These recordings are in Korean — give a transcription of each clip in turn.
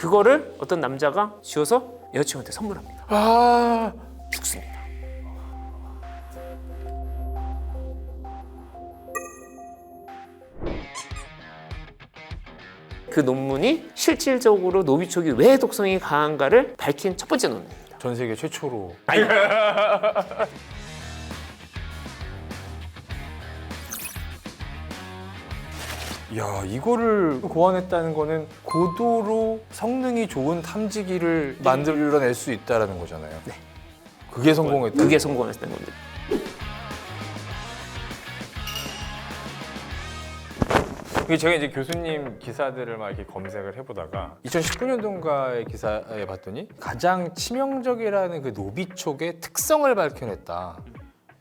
그거를 어떤 남자가 쥐어서 여자친구한테 선물합니다. 아, 죽습니다. 그 논문이 실질적으로 노비촉이 왜 독성이 강한가를 밝힌 첫 번째 논문입니다. 전 세계 최초로. 야, 이거를 고안했다는 거는 고도로 성능이 좋은 탐지기를 만들어낼 수 있다라는 거잖아요. 네. 그게 성공했다. 그게 성공했다는 겁니다. 제가 이제 교수님 기사들을 막 이렇게 검색을 해보다가 2019년도인가의 기사에 봤더니 가장 치명적이라는 그 노비촉의 특성을 밝혀냈다.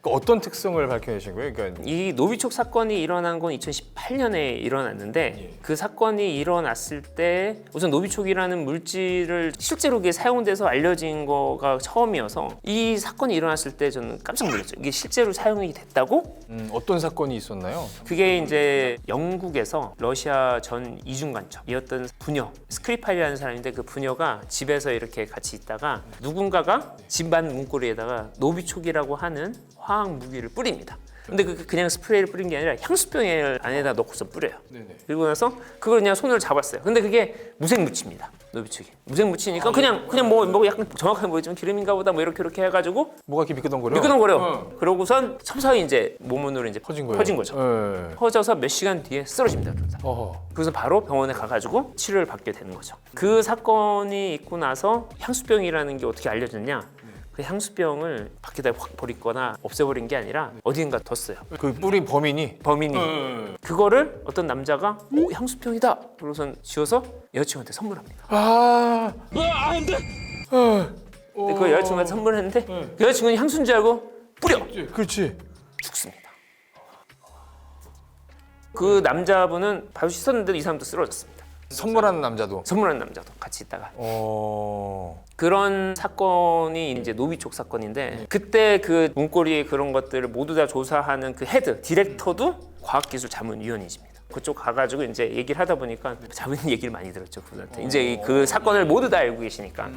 그러니까 어떤 특성을 밝혀내신 거예요? 그러니까 이 노비촉 사건이 일어난 건 2018년에 일어났는데 그 사건이 일어났을 때 우선 노비촉이라는 물질을 실제로 이게 사용돼서 알려진 거가 처음이어서 이 사건이 일어났을 때 저는 깜짝 놀랐죠. 이게 실제로 사용이 됐다고? 어떤 사건이 있었나요? 그게 이제 영국에서 러시아 전 이중간첩이었던 부녀 스크리팔이라는 사람인데 그 부녀가 집에서 이렇게 같이 있다가 누군가가 집안 문고리에다가 노비촉이라고 하는 화학 무기를 뿌립니다. 근데 그냥 스프레이를 뿌린 게 아니라 향수병 안에다 넣고서 뿌려요. 네네. 그리고 나서 그걸 그냥 손으로 잡았어요. 근데 그게 무색무취입니다. 노비촉이. 무색무취니까 그냥 뭐 약간 정확하게 보이지만 기름인가 보다 뭐 이렇게 해가지고 뭐가 이렇게 미끄덩거려? 미끄덩거려. 그러고선 서서히 이제 몸으로 이제 퍼진 거예요. 퍼진 거죠. 네. 퍼져서 몇 시간 뒤에 쓰러집니다. 그러다. 어허. 그래서 바로 병원에 가가지고 치료를 받게 되는 거죠. 그 사건이 있고 나서 향수병이라는 게 어떻게 알려졌냐? 그 향수병을 밖에다 확 버리거나 없애버린 게 아니라 어딘가 뒀어요. 그 뿌린 범인이 범인이 그거를 어떤 남자가 향수병이다. 그러고선 쥐어서 여자친구한테 선물합니다. 아, 근데 그 여자친구한테 선물했는데 그 여자친구는 향수인 줄 알고 뿌려 그렇지. 죽습니다. 그 남자분은 바로 씻었는데도 이 사람도 쓰러졌습니다. 선물하는 남자도. 선물한 남자도 같이 있다가 어. 그런 사건이 이제 노비촉 사건인데 그때 그 문고리에 그런 것들을 모두 다 조사하는 그 헤드 디렉터도 과학기술자문위원이십니다. 그쪽 가가지고 이제 얘기를 하다 보니까 자문님 얘기를 많이 들었죠. 그분한테 이제 그 사건을 모두 다 알고 계시니까.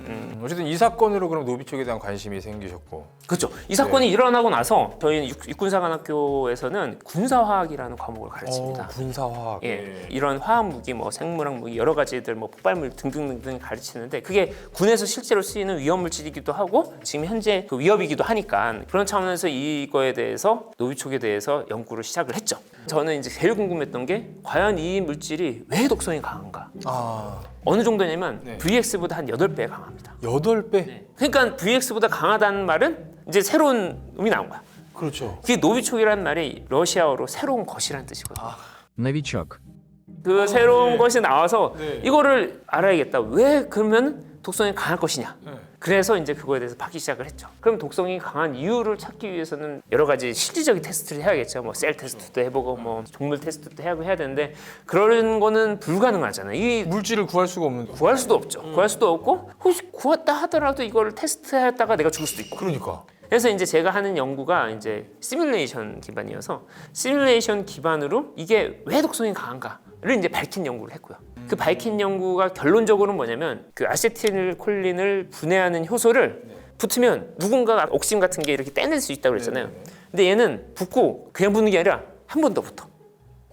어쨌든 이 사건으로 그럼 노비촉에 대한 관심이 생기셨고. 그렇죠. 이 사건이 일어나고 나서 저희는 육군사관학교에서는 군사화학이라는 과목을 가르칩니다. 군사화학. 예, 이런 화학 무기, 뭐 생물학 무기 여러 가지들, 뭐 폭발물 등등등 가르치는데 그게 군에서 실제로 쓰이는 위험 물질이기도 하고 지금 현재 그 위협이기도 하니까 그런 차원에서 이거에 대해서 노비촉에 대해서 연구를 시작을 했죠. 저는 이제 제일 궁금했던 게 과연 이 물질이 왜 독성이 강한가? 아, 어느 정도냐면 네. VX보다 한 8배 강합니다. 8배? 그러니까 VX보다 강하다는 말은 이제 새로운 놈이 나온 거야. 그렇죠. 그게 노비촉이라는 말이 러시아어로 새로운 것이라는 뜻이거든요. Новичок. 그 새로운 것이 나와서 네. 이거를 알아야겠다. 왜 그러면 독성이 강할 것이냐. 그래서 이제 그거에 대해서 받기 시작을 했죠. 그럼 독성이 강한 이유를 찾기 위해서는 여러 가지 실질적인 테스트를 해야겠죠. 뭐 셀 테스트도 해보고 뭐 동물 테스트도 해야 되는데 그런 거는 불가능하잖아요. 이 물질을 구할 수가 없는. 구할 수도 없죠. 구할 수도 없고 혹시 구했다 하더라도 이거를 테스트했다가 내가 죽을 수도 있고. 그러니까. 그래서 이제 제가 하는 연구가 이제 시뮬레이션 기반이어서 시뮬레이션 기반으로 이게 왜 독성이 강한가를 이제 밝힌 연구를 했고요. 그 밝힌 연구가 결론적으로는 뭐냐면 그 아세틸콜린을 분해하는 효소를 붙으면 누군가가 옥신 같은 게 이렇게 떼낼 수 있다고 그랬잖아요. 근데 얘는 붙고 그냥 붙는 게 아니라 한 번 더 붙어.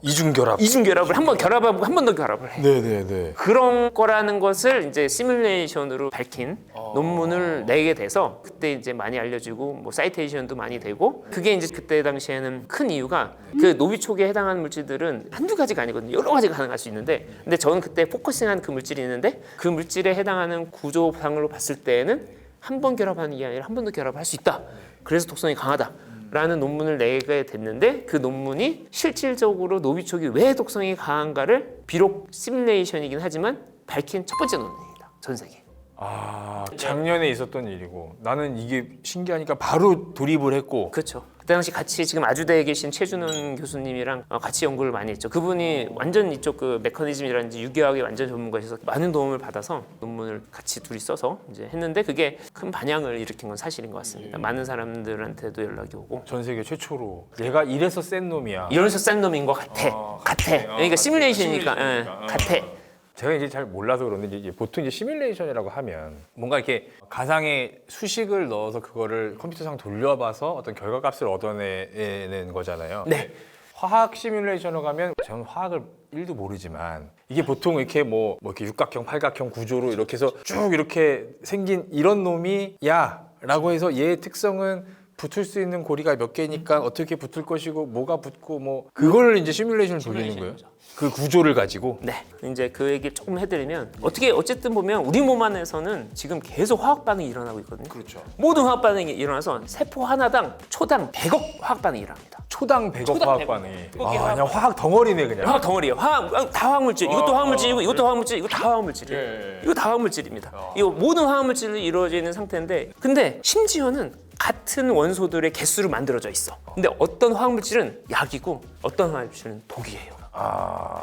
이중결합. 이중결합을 한 번 결합하고 한 번 더 결합을 해. 네네네. 그런 거라는 것을 이제 시뮬레이션으로 밝힌 논문을 내게 돼서 그때 이제 많이 알려지고 뭐 사이테이션도 많이 되고 그게 이제 그때 당시에는 큰 이유가 그 노비촉에 해당하는 물질들은 한두 가지가 아니거든요. 여러 가지가 가능할 수 있는데 근데 저는 그때 포커싱한 그 물질이 있는데 그 물질에 해당하는 구조상으로 봤을 때에는 한 번 결합하는 게 아니라 한 번 더 결합할 수 있다. 그래서 독성이 강하다. 라는 논문을 내게 됐는데 그 논문이 실질적으로 노비촉이 왜 독성이 강한가를 비록 시뮬레이션이긴 하지만 밝힌 첫 번째 논문입니다. 전 세계. 아, 작년에 있었던 일이고 나는 이게 신기하니까 바로 돌입을 했고. 그렇죠. 그때 당시 같이 지금 아주대에 계신 최준원 교수님이랑 같이 연구를 많이 했죠. 그분이 완전 이쪽 그 메커니즘이라든지 유기화학의 완전 전문가셔서 많은 도움을 받아서 논문을 같이 둘이 써서 이제 했는데 그게 큰 반향을 일으킨 건 사실인 것 같습니다. 많은 사람들한테도 연락이 오고 전 세계 최초로 얘가 이래서 센 놈이야. 이러면서 싼 놈인 것 같아. 같아. 그러니까 시뮬레이션이니까 시뮬레이션이니까. 같아. 제가 이제 잘 몰라서 그런데 이제 보통 이제 시뮬레이션이라고 하면 뭔가 이렇게 가상의 수식을 넣어서 그거를 컴퓨터상 돌려봐서 어떤 결과값을 얻어내는 거잖아요. 네. 화학 시뮬레이션으로 가면 저는 화학을 1도 모르지만 이게 보통 이렇게 뭐 이렇게 육각형, 팔각형 구조로 이렇게 해서 쭉 이렇게 생긴 이런 놈이 야 라고 해서 얘의 특성은 붙을 수 있는 고리가 몇 개니까 어떻게 붙을 것이고 뭐가 붙고 뭐 그걸 이제 시뮬레이션을 돌리는 거예요? 그 구조를 가지고? 네, 이제 그 얘기 조금 해드리면 어쨌든 보면 우리 몸 안에서는 지금 계속 화학 반응이 일어나고 있거든요. 그렇죠. 모든 화학 반응이 일어나서 세포 하나당 초당 100억 화학 반응이 일어납니다. 초당 100억 초당 화학 100억. 반응이. 거기 아, 그냥 화학 덩어리네 그냥. 화학 덩어리예요. 다 화학물질. 이것도 화학물질이고 이것도 화학물질, 이거 다 화학물질이에요. 예. 이거 다 화학물질입니다. 이거 모든 화학물질로 이루어져 있는 상태인데, 근데 심지어는 같은 원소들의 개수로 만들어져 있어. 근데 어떤 화학물질은 약이고 어떤 화학물질은 독이에요.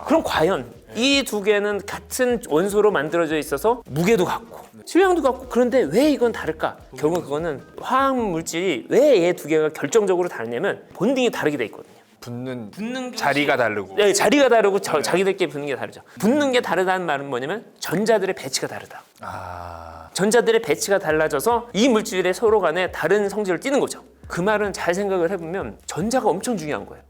그럼 과연 이 두 개는 같은 원소로 만들어져 있어서 무게도 같고 질량도 같고, 그런데 왜 이건 다를까? 결국 그거는 화학 물질이 왜 얘 두 개가 결정적으로 다르냐면 본딩이 다르게 돼 있거든요. 붙는 자리가 다르고. 네, 자리가 다르고 자기들끼리 붙는 게 다르죠. 붙는 게 다르다는 말은 뭐냐면 전자들의 배치가 다르다. 전자들의 배치가 달라져서 이 물질의 서로 간에 다른 성질을 띠는 거죠. 그 말은 잘 생각을 해보면 전자가 엄청 중요한 거예요.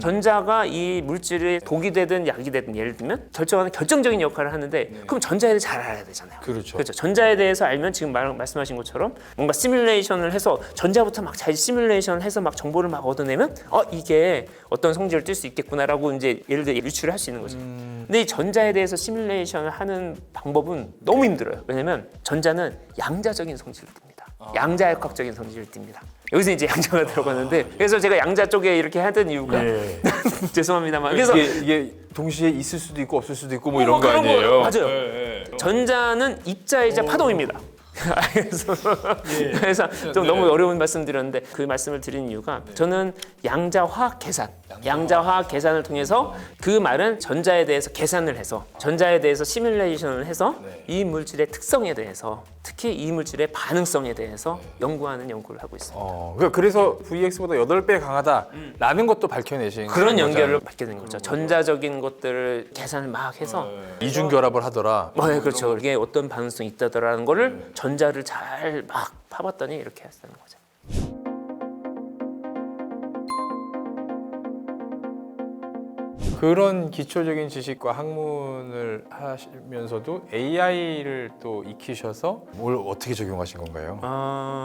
전자가 이 물질이 독이 되든 약이 되든 예를 들면 결정하는 결정적인 역할을 하는데, 그럼 전자에 대해 잘 알아야 되잖아요. 그렇죠. 전자에 대해서 알면 지금 말씀하신 것처럼 뭔가 시뮬레이션을 해서 전자부터 막 잘 시뮬레이션을 해서 막 정보를 막 얻어내면 이게 어떤 성질을 띌 수 있겠구나라고 이제 예를 들어 유추를 할 수 있는 거죠. 근데 이 전자에 대해서 시뮬레이션을 하는 방법은 너무 힘들어요. 왜냐면 전자는 양자적인 성질을 띱니다. 양자역학적인 성질을 띱니다. 여기서 이제 양자가 들어가는데, 그래서 제가 양자 쪽에 이렇게 하던 이유가 죄송합니다만, 그래서 이게 동시에 있을 수도 있고 없을 수도 있고 뭐 이런 거 그런 아니에요? 맞아요. 전자는 입자이자 파동입니다. 그래서 좀 너무 어려운 말씀 드렸는데, 그 말씀을 드린 이유가 저는 양자 화학 계산을 통해서 그 말은 전자에 대해서 계산을 해서 전자에 대해서 시뮬레이션을 해서 이 물질의 특성에 대해서, 특히 이 물질의 반응성에 대해서 연구하는 연구를 하고 있습니다. 그래서 VX보다 8배 강하다라는 것도 밝혀내신 그런 거잖아요. 연결을 받게 된 거죠. 전자적인 것들을 계산을 막 해서 이중 결합을 하더라. 네, 그렇죠. 이게 어떤 반응성이 있다더라는 거를 전자를 잘 막 파봤더니 이렇게 했다는 거죠. 그런 기초적인 지식과 학문을 하시면서도 AI를 또 익히셔서 뭘 어떻게 적용하신 건가요?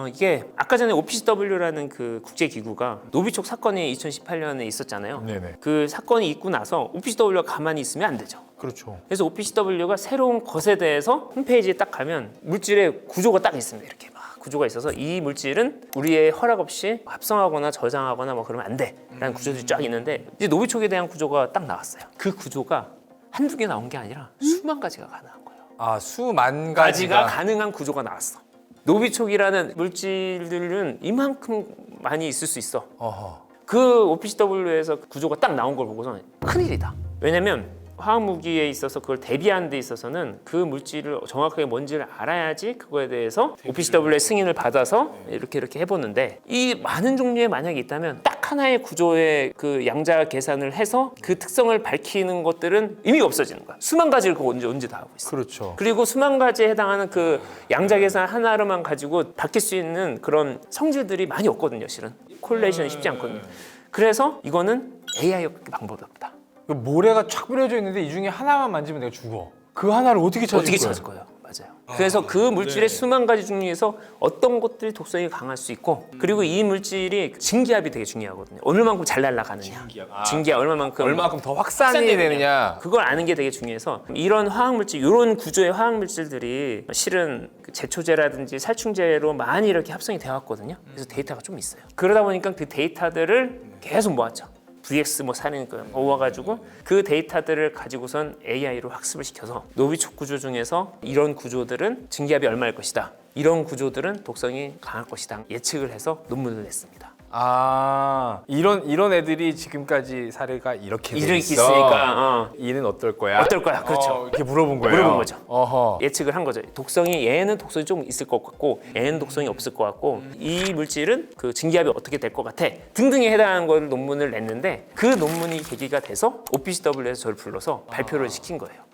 이게 아까 전에 OPCW라는 그 국제기구가 노비촉 사건이 2018년에 있었잖아요. 네네. 그 사건이 있고 나서 OPCW가 가만히 있으면 안 되죠. 그렇죠. 그래서 OPCW가 새로운 것에 대해서 홈페이지에 딱 가면 물질의 구조가 딱 있습니다. 이렇게 막 구조가 있어서 이 물질은 우리의 허락 없이 합성하거나 저장하거나 뭐 그러면 안 돼라는 구조들이 쫙 있는데, 이제 노비촉에 대한 구조가 딱 나왔어요. 그 구조가 한두 개 나온 게 아니라 수만 가지가 가능한 거예요. 수만 가지가 가능한 구조가 나왔어. 노비촉이라는 물질들은 이만큼 많이 있을 수 있어. 그 OPCW에서 구조가 딱 나온 걸 보고서 큰일이다. 왜냐면 화학 무기에 있어서 그걸 대비하는 데 있어서는 그 물질을 정확하게 뭔지를 알아야지 그거에 대해서 OPCW의 승인을 받아서 이렇게 해보는데, 이 많은 종류의 만약에 있다면 딱 하나의 구조의 그 양자 계산을 해서 그 특성을 밝히는 것들은 의미가 없어지는 거야. 수만 가지를 그거 언제 다 하고 있어. 그렇죠. 그리고 수만 가지에 해당하는 그 양자 계산 하나로만 가지고 밝힐 수 있는 그런 성질들이 많이 없거든요. 실은 콜레이션이 쉽지 않거든요. 그래서 이거는 AI 방법이 없다. 모래가 쫙 뿌려져 있는데 이 중에 하나만 만지면 내가 죽어. 그 하나를 어떻게 찾을 거야? 거예요? 맞아요. 그래서 그 물질의 수만 가지 중에서 어떤 것들이 독성이 강할 수 있고, 그리고 이 물질이 증기압이 되게 중요하거든요. 얼마만큼 잘 날아가느냐. 증기압 얼마만큼 더 확산이 되느냐. 그걸 아는 게 되게 중요해서 이런 화학물질, 이런 구조의 화학물질들이 실은 제초제라든지 살충제로 많이 이렇게 합성이 되어 왔거든요. 그래서 데이터가 좀 있어요. 그러다 보니까 그 데이터들을 계속 모았죠. VX 뭐 사는 거 모아가지고 그 데이터들을 가지고선 AI로 학습을 시켜서 노비촉 구조 중에서 이런 구조들은 증기압이 얼마일 것이다, 이런 구조들은 독성이 강할 것이다 예측을 해서 논문을 냈습니다. 이런 애들이 지금까지 사례가 이렇게 이렇게 있어. 있으니까 얘는 어떨 거야? 어떨 거야? 그렇죠. 이렇게 물어본 거예요. 물어본 거죠. 어허. 예측을 한 거죠. 얘는 독성이 좀 있을 것 같고, 얘는 독성이 없을 것 같고, 이 물질은 그 증기압이 어떻게 될 것 같아 등등에 해당하는 걸 논문을 냈는데, 그 논문이 계기가 돼서 OPCW에서 저를 불러서 발표를 시킨 거예요.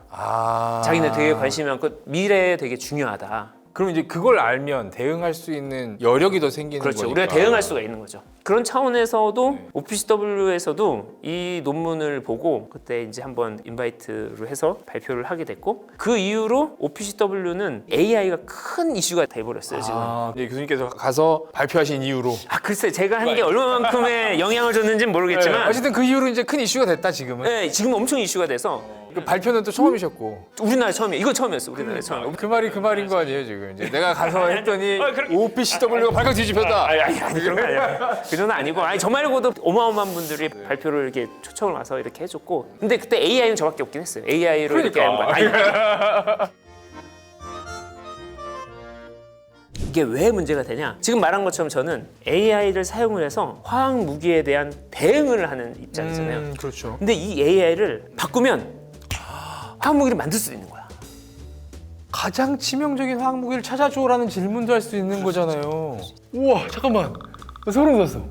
자기네 되게 관심이 많고 미래에 되게 중요하다. 그럼 이제 그걸 알면 대응할 수 있는 여력이 더 생기는 그렇죠. 거니까. 우리가 대응할 수가 있는 거죠. 그런 차원에서도 OPCW에서도 이 논문을 보고 그때 이제 한번 인바이트를 해서 발표를 하게 됐고 그 이후로 OPCW는 AI가 큰 이슈가 돼버렸어요 지금. 이제 교수님께서 가서 발표하신 이후로. 글쎄 제가 한 게 얼마만큼의 영향을 줬는지는 모르겠지만 어쨌든 그 이후로 이제 큰 이슈가 됐다 지금은. 네, 지금 엄청 이슈가 돼서 그 발표는 또 처음이셨고. 우리나라 처음이에요. 이거 처음이었어. 우리나라 처음. 그 말이 그 말인 거 아니에요 지금? 이제 내가 가서 했더니 OPCW가 발칵 뒤집혔다. 아니 그런 거 아니야. 그 정도 아니고 아니 저 말고도 어마어마한 분들이 발표를 이렇게 초청을 와서 이렇게 해줬고 근데 그때 AI는 저밖에 없긴 했어요. AI로 이렇게 한 거야. 아니, 이게 왜 문제가 되냐? 지금 말한 것처럼 저는 AI를 사용을 해서 화학 무기에 대한 대응을 하는 입장이잖아요. 그렇죠. 근데 이 AI를 바꾸면 화학 무기를 만들 수 있는 거야. 가장 치명적인 화학 무기를 찾아줘라는 질문도 할 수 있는 거잖아요. 우와 잠깐만 소름 돋았어.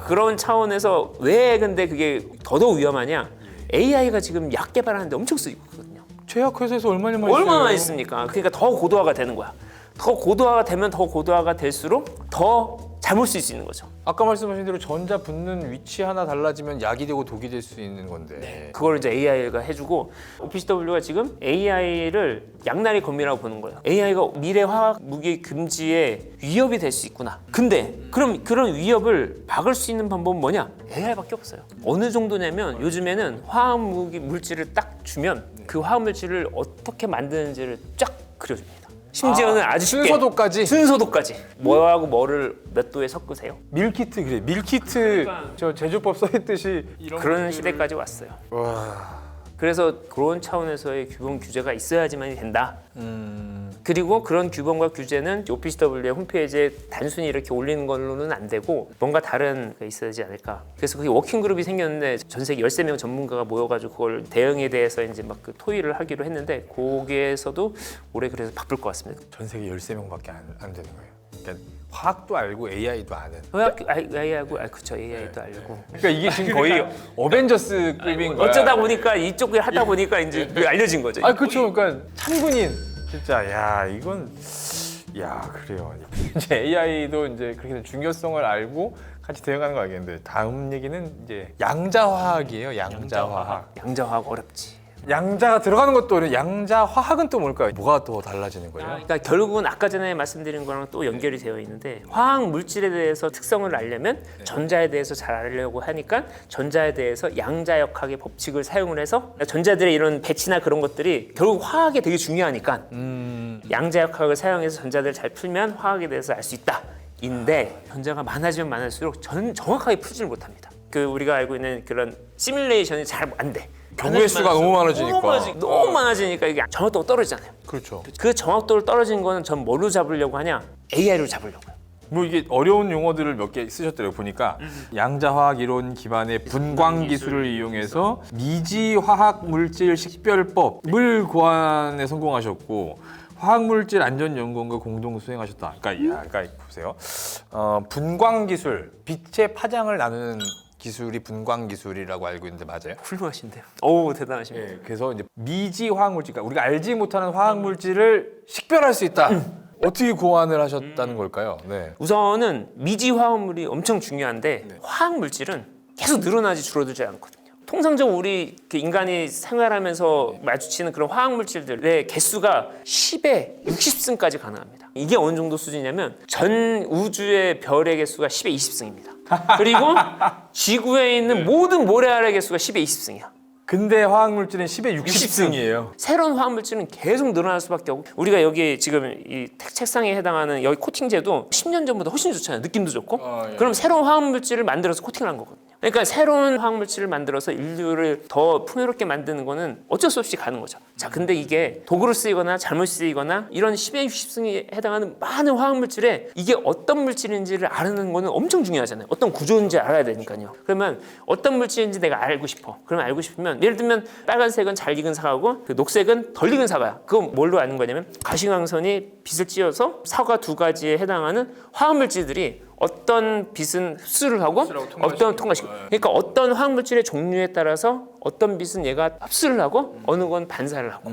그런 차원에서 왜 근데 그게 더더욱 위험하냐? AI가 지금 약 개발하는데 엄청 쓰이고 있거든요. 제약회사에서 얼마나 많이 얼마나 써요? 있습니까? 그러니까 더 고도화가 되는 거야. 더 고도화가 되면 더 고도화가 될수록 더 잘못 쓸 수 있는 거죠. 아까 말씀하신 대로 전자 붙는 위치 하나 달라지면 약이 되고 독이 될 수 있는 건데. 그걸 이제 AI가 해주고 OPCW가 지금 AI를 양날의 검이라고 보는 거예요. AI가 미래 화학 무기 금지에 위협이 될 수 있구나. 근데 그럼 그런 위협을 막을 수 있는 방법은 뭐냐? AI밖에 없어요. 어느 정도냐면 요즘에는 화학 무기 물질을 딱 주면 그 화학 물질을 어떻게 만드는지를 쫙 그려줍니다. 심지어는 아주 쉽게 순서도까지 뭐하고 뭐를 몇 도에 섞으세요? 밀키트 그래 밀키트 저 제조법 써있듯이 그런 시대까지 왔어요. 그래서 그런 차원에서의 규범 규제가 있어야지만 된다. 그리고 그런 규범과 규제는 OPCW의 홈페이지에 단순히 이렇게 올리는 걸로는 안 되고 뭔가 다른 게 있어야지 않을까. 그래서 그게 워킹 그룹이 생겼는데 전 세계 13명 전문가가 모여가지고 그걸 대응에 대해서 이제 막 그 토의를 하기로 했는데 거기에서도 올해 그래서 바쁠 것 같습니다. 전 세계 13명밖에 안 되는 거예요. 그러니까 화학도 알고 AI도 아는. AI하고 그쵸 AI도 알고. 그러니까 이게 지금 거의 어벤져스급인 거야. 어쩌다 보니까 이쪽을 하다 보니까 이제 알려진 거죠. 그렇죠. 그러니까 참군인. 진짜 야 이건 그래요. 이제 AI도 이제 그렇게 중요성을 알고 같이 대응하는 거 알겠는데 다음 얘기는 이제 양자화학이에요. 양자화학. 양자화학 어렵지. 양자가 들어가는 것도 어려워. 양자화학은 또 뭘까요? 뭐가 더 달라지는 거예요? 그러니까 결국은 아까 전에 말씀드린 거랑 또 연결이 되어 있는데 화학 물질에 대해서 특성을 알려면 전자에 대해서 잘 알려고 하니까 전자에 대해서 양자역학의 법칙을 사용을 해서 전자들의 이런 배치나 그런 것들이 결국 화학에 되게 중요하니까 양자역학을 사용해서 전자들을 잘 풀면 화학에 대해서 알 수 있다. 인데 전자가 많아지면 많을수록 정확하게 풀지를 못합니다. 그 우리가 알고 있는 그런 시뮬레이션이 잘 안 돼. 경우의 수가 너무 많아지니까. 너무 많아지니까 이게 정확도가 떨어지잖아요. 그렇죠. 그 정확도를 떨어진 거는 전 뭘로 잡으려고 하냐? AI로 잡으려고요. 뭐 이게 어려운 용어들을 몇 개 쓰셨더라고요. 보니까 양자화학 이론 기반의 분광 기술을 이용해서 미지 화학 물질 식별법을 고안에 성공하셨고 화학물질 안전연구원과 공동 수행하셨다. 그러니까 보세요. 분광 기술, 빛의 파장을 나누는 기술이 분광 기술이라고 알고 있는데 맞아요? 훌륭하신데요. 오 대단하십니다. 네, 그래서 이제 미지 화학물질, 그러니까 우리가 알지 못하는 화학물질을 식별할 수 있다. 어떻게 고안을 하셨다는 걸까요? 네. 우선은 미지 화합물이 엄청 중요한데 화학 물질은 계속 늘어나지 줄어들지 않거든요. 통상적으로 우리 인간이 생활하면서 마주치는 그런 화학 물질들의 개수가 10의 60승까지 가능합니다. 이게 어느 정도 수준이냐면 전 우주의 별의 개수가 10의 20승입니다. 그리고 지구에 있는 모든 모래알의 개수가 10의 20승이야. 근데 화학물질은 10의 60승이에요. 새로운 화학물질은 계속 늘어날 수밖에 없고 우리가 여기 지금 이 책상에 해당하는 여기 코팅제도 10년 전보다 훨씬 좋잖아요. 느낌도 좋고. 예. 그럼 새로운 화학물질을 만들어서 코팅을 한 거거든요. 그러니까 새로운 화학물질을 만들어서 인류를 더 풍요롭게 만드는 거는 어쩔 수 없이 가는 거죠. 자, 근데 이게 도구로 쓰이거나 잘못 쓰이거나 이런 10의 60승에 해당하는 많은 화학물질에 이게 어떤 물질인지를 아는 거는 엄청 중요하잖아요. 어떤 구조인지 알아야 되니까요. 그러면 어떤 물질인지 내가 알고 싶어. 그러면 알고 싶으면 예를 들면 빨간색은 잘 익은 사과고 그 녹색은 덜 익은 사과야. 그건 뭘로 아는 거냐면 가시광선이 빛을 찌어서 사과 두 가지에 해당하는 화학물질들이 어떤 빛은 흡수를 하고 흡수하고 어떤 통과시키고. 그러니까 어떤 화학물질의 종류에 따라서 어떤 빛은 얘가 흡수를 하고 어느 건 반사를 하고.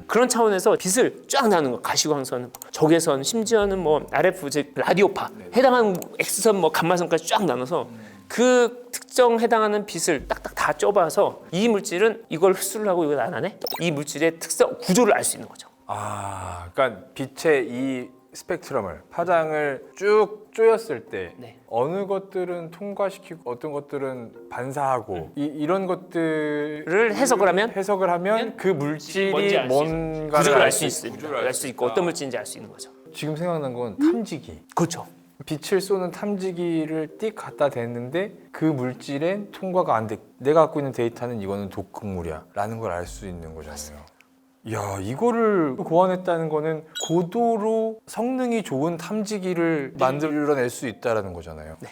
그런 차원에서 빛을 쫙 나누는 거. 가시광선, 적외선, 심지어는 뭐 RF 즉 라디오파 해당하는 X선 뭐 감마선까지 쫙 나눠서 그 특정 해당하는 빛을 딱딱 다 쪄봐서 이 물질은 이걸 흡수를 하고 이걸 안 하네. 이 물질의 특성 구조를 알 수 있는 거죠. 그러니까 빛의 이 스펙트럼을 파장을 쭉 쪼였을 때 네. 어느 것들은 통과시키고 어떤 것들은 반사하고 이런 것들을 해석을 하면 그 물질이 뭔지 알수 뭔가를 구조를 알 수 있습니다. 알 수 있고 어떤 물질인지 알 수 있는 거죠. 지금 생각난 건 탐지기. 그렇죠. 빛을 쏘는 탐지기를 띡 갖다 댔는데 그 물질엔 통과가 안 돼. 내가 갖고 있는 데이터는 이거는 독극물이야 라는 걸 알 수 있는 거잖아요. 야, 이거를 고안했다는 거는 고도로 성능이 좋은 탐지기를 만들어낼 수 있다는 거잖아요. 네.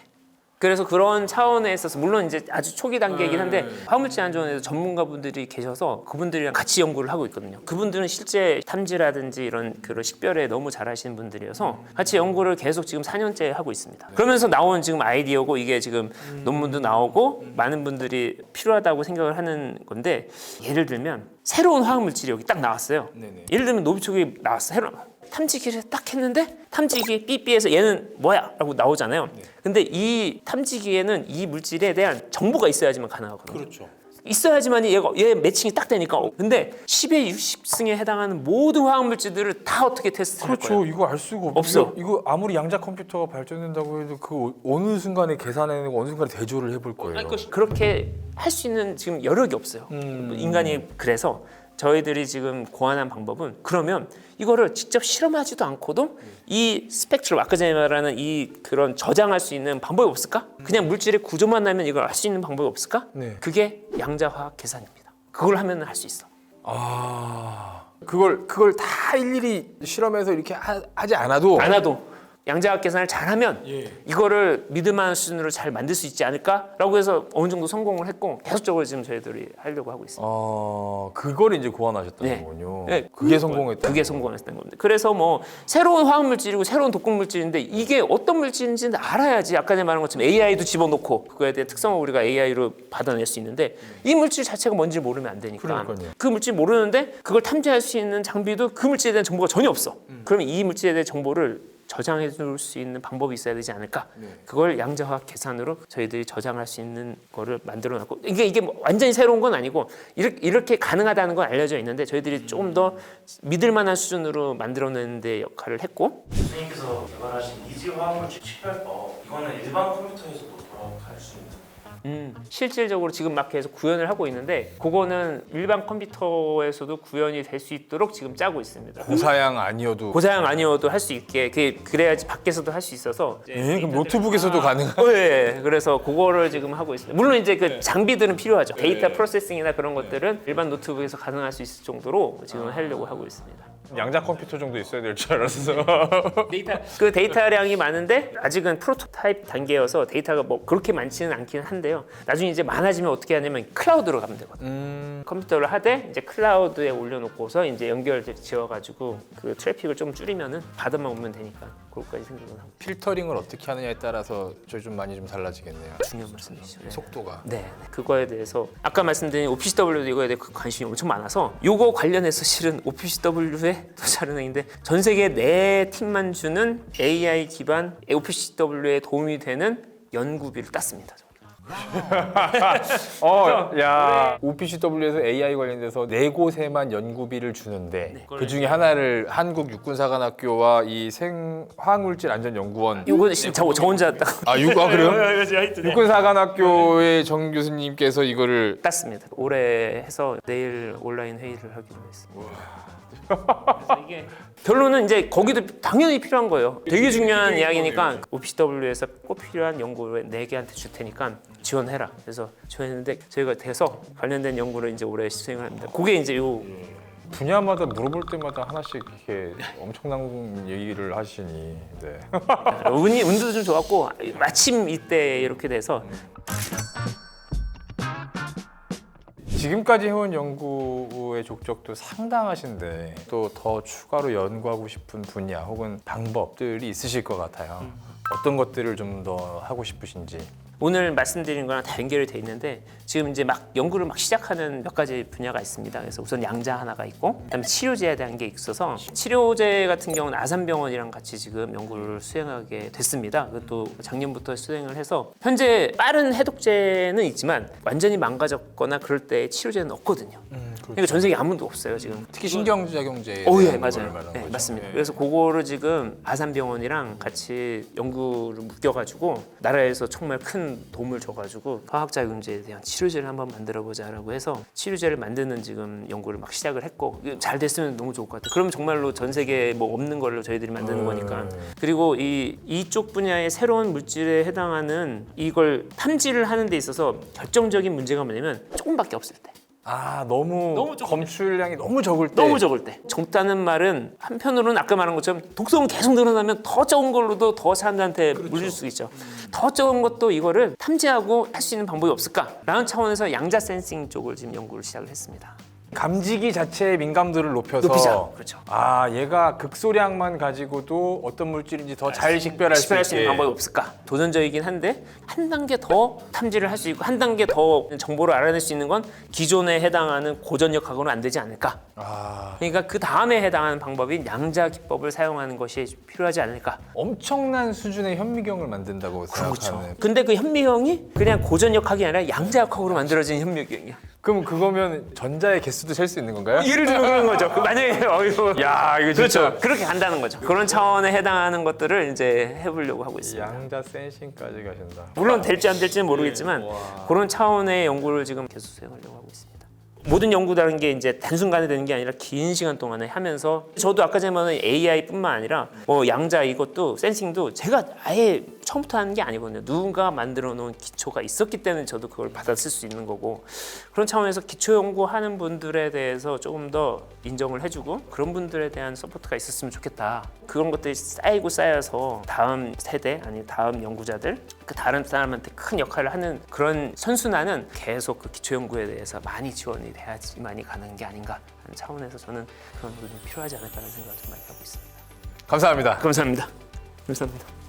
그래서 그런 차원에 있어서 물론 이제 아주 초기 단계이긴 한데 화물질 안전에서 전문가분들이 계셔서 그분들이랑 같이 연구를 하고 있거든요. 그분들은 실제 탐지라든지 이런 그런 식별에 너무 잘하시는 분들이어서 같이 연구를 계속 지금 4년째 하고 있습니다. 그러면서 나온 지금 아이디어고 이게 지금 논문도 나오고 많은 분들이 필요하다고 생각을 하는 건데 예를 들면 새로운 화학물질이 여기 딱 나왔어요. 네네. 예를 들면 노비촉이 나왔어. 새로운 탐지기를 딱 했는데 탐지기 삐삐에서 얘는 뭐야? 라고 나오잖아요. 근데 이 탐지기에는 이 물질에 대한 정보가 있어야지만 가능하거든요. 그렇죠. 있어야지만 얘 매칭이 딱 되니까. 근데 10의 60승에 해당하는 모든 화학물질들을 다 어떻게 테스트를 할 거예요? 그렇죠. 이거 알 수가 없어. 이거 아무리 양자 컴퓨터가 발전된다고 해도 그 어느 순간에 계산해내고 어느 순간에 대조를 해볼 거예요. 그렇게 할 수 있는 지금 여력이 없어요. 인간이. 그래서 저희들이 지금 고안한 방법은 그러면 이거를 직접 실험하지도 않고도 이 스펙트럼 아까 전에 말하는 이 그런 저장할 수 있는 방법이 없을까? 그냥 물질의 구조만 나면 이걸 알 수 있는 방법이 없을까? 네. 그게 양자화학 계산입니다. 그걸 하면 할 수 있어. 그걸 다 일일이 실험해서 이렇게 하지 않아도 양자학 계산을 잘하면 이거를 믿을만한 수준으로 잘 만들 수 있지 않을까라고 해서 어느 정도 성공을 했고 계속적으로 지금 저희들이 하려고 하고 있습니다. 그걸 이제 고안하셨다는 네. 거군요. 네. 그게 성공했다. 그게 성공했다는 겁니다. 그래서 뭐 새로운 화학물질이고 새로운 독극물질인데 이게 어떤 물질인지는 알아야지 아까 전에 말한 것처럼 AI도 집어넣고 그거에 대한 특성을 우리가 AI로 받아낼 수 있는데 이 물질 자체가 뭔지 모르면 안 되니까 그러니까요. 그 물질 모르는데 그걸 탐지할 수 있는 장비도 그 물질에 대한 정보가 전혀 없어. 그러면 이 물질에 대한 정보를 저장해 줄 수 있는 방법이 있어야 되지 않을까? 그걸 양자화학 계산으로 저희들이 저장할 수 있는 거를 만들어 놨고 이게 뭐 완전히 새로운 건 아니고 이렇게 가능하다는 건 알려져 있는데 저희들이 조금 더 믿을 만한 수준으로 만들어내는 데 역할을 했고 선생님께서 개발하신 이지 화학물질 식별법 이거는 일반 컴퓨터에서도 돌아갈 수 있는 실질적으로 지금 막 계속 구현을 하고 있는데 그거는 일반 컴퓨터에서도 구현이 될 수 있도록 지금 짜고 있습니다. 고사양 아니어도. 고사양 아니어도 할 수 있게 그래야지 밖에서도 할 수 있어서 그럼 노트북에서도 가능한? 네, 그래서 그거를 지금 하고 있습니다. 물론 이제 그 장비들은 필요하죠. 데이터 프로세싱이나 그런 것들은 일반 노트북에서 가능할 수 있을 정도로 지금 하려고 하고 있습니다. 양자 컴퓨터 정도 있어야 될 줄 알았어. 그 데이터량이 많은데 아직은 프로토타입 단계여서 데이터가 뭐 그렇게 많지는 않기는 한데요. 나중에 이제 많아지면 어떻게 하냐면 클라우드로 가면 되거든요. 컴퓨터를 하되 이제 클라우드에 올려놓고서 이제 연결 지어가지고 그 트래픽을 좀 줄이면은 받아만 오면 되니까 그것까지 생각을 하고 필터링을 어떻게 하느냐에 따라서 좀 많이 좀 달라지겠네요. 중요한 말씀이시죠. 네. 속도가. 네, 그거에 대해서 아까 말씀드린 OPCW도 이거에 대해 관심이 엄청 많아서 요거 관련해서 실은 OPCW의 또 다른 행인데 전 세계 4팀만 주는 AI 기반 OPCW에 도움이 되는 연구비를 땄습니다. 야, OPCW에서 AI 관련돼서 4곳에만 연구비를 주는데 그 중에 하나를 한국 육군사관학교와 이 생화학물질안전연구원. 요거는 진짜 저 혼자 딱 그래요? 육군사관학교의 정 교수님께서 이거를 땄습니다. 올해 해서 내일 온라인 회의를 하기로 했습니다. 그래서 이게 결론은 이제 거기도 당연히 필요한 거예요. 되게 중요한 이야기니까 OPCW에서 꼭 필요한 연구를 4개한테 줄 테니까 지원해라. 그래서 지원했는데 저희가 돼서 관련된 연구를 이제 올해 수행을 합니다. 그게 이제 요 분야마다 물어볼 때마다 하나씩 이렇게 엄청난 얘기를 하시니. 네. 운도 좀 좋았고 마침 이때 이렇게 돼서 지금까지 해온 연구의 족적도 상당하신데 또 더 추가로 연구하고 싶은 분야 혹은 방법들이 있으실 것 같아요. 어떤 것들을 좀 더 하고 싶으신지. 오늘 말씀드린 거랑 다 연결이 돼 있는데 지금 이제 막 연구를 막 시작하는 몇 가지 분야가 있습니다. 그래서 우선 양자 하나가 있고 그다음에 치료제에 대한 게 있어서 치료제 같은 경우는 아산병원이랑 같이 지금 연구를 수행하게 됐습니다. 그것도 작년부터 수행을 해서 현재 빠른 해독제는 있지만 완전히 망가졌거나 그럴 때 치료제는 없거든요. 그러니까 전 세계 아무도 없어요 지금. 특히 신경작용제. 예, 맞아요. 네, 맞습니다. 그래서 그거를 지금 아산병원이랑 같이 연구를 묶여가지고 나라에서 정말 큰 도움을 줘가지고 화학작용제에 대한 치료제를 한번 만들어보자라고 해서 치료제를 만드는 지금 연구를 막 시작을 했고 잘 됐으면 너무 좋을 것 같아요. 그럼 정말로 전 세계에 뭐 없는 걸로 저희들이 만드는 거니까. 그리고 이쪽 분야의 새로운 물질에 해당하는 이걸 탐지를 하는 데 있어서 결정적인 문제가 뭐냐면 조금밖에 없을 때. 너무 검출량이 너무 적을 때. 너무 적을 때. 적다는 말은 한편으로는 아까 말한 것처럼 독성은 계속 늘어나면 더 적은 걸로도 더 사람들한테 물릴 수 있죠. 더 적은 것도 이거를 탐지하고 할 수 있는 방법이 없을까라는 차원에서 양자 센싱 쪽을 지금 연구를 시작을 했습니다. 감지기 자체의 민감도를 높여서 높이자. 그렇죠. 얘가 극소량만 가지고도 어떤 물질인지 더 잘 식별할 수 식별할 수 있는 있게. 방법이 없을까? 도전적이긴 한데 한 단계 더 탐지를 할 수 있고 한 단계 더 정보를 알아낼 수 있는 건 기존에 해당하는 고전력하고는 안 되지 않을까? 그러니까 그 다음에 해당하는 방법인 양자 기법을 사용하는 것이 필요하지 않을까? 엄청난 수준의 현미경을 만든다고 생각하는. 근데 그 현미경이 그냥 고전역학이 아니라 양자역학으로 만들어진 현미경이야. 그럼 그거면 전자의 개수도 셀 수 있는 건가요? 예를 들면 그런 거죠. 만약에 야, 이거 진짜. 그렇죠. 그렇게 간다는 거죠. 그런 차원에 해당하는 것들을 이제 해보려고 하고 있습니다. 양자 센싱까지 가신다. 물론 될지 안 될지는 모르겠지만 와. 그런 차원의 연구를 지금 계속 수행하려고 하고 있습니다. 모든 연구라는 게 이제 단순간에 되는 게 아니라 긴 시간 동안에 하면서 저도 아까 전에 말한 AI뿐만 아니라 뭐 양자 이것도 센싱도 제가 아예 처음부터 하는 게 아니거든요. 누군가 만들어 놓은 기초가 있었기 때문에 저도 그걸 받아쓸 수 있는 거고 그런 차원에서 기초 연구하는 분들에 대해서 조금 더 인정을 해주고 그런 분들에 대한 서포트가 있었으면 좋겠다. 그런 것들이 쌓이고 쌓여서 다음 세대 아니 다음 연구자들 그 다른 사람한테 큰 역할을 하는 그런 선순환은 계속 그 기초 연구에 대해서 많이 지원이 돼야지만이 가는 게 아닌가 하는 차원에서 저는 그런 부분이 필요하지 않을까라는 생각을 좀 많이 하고 있습니다. 감사합니다. 감사합니다. 감사합니다.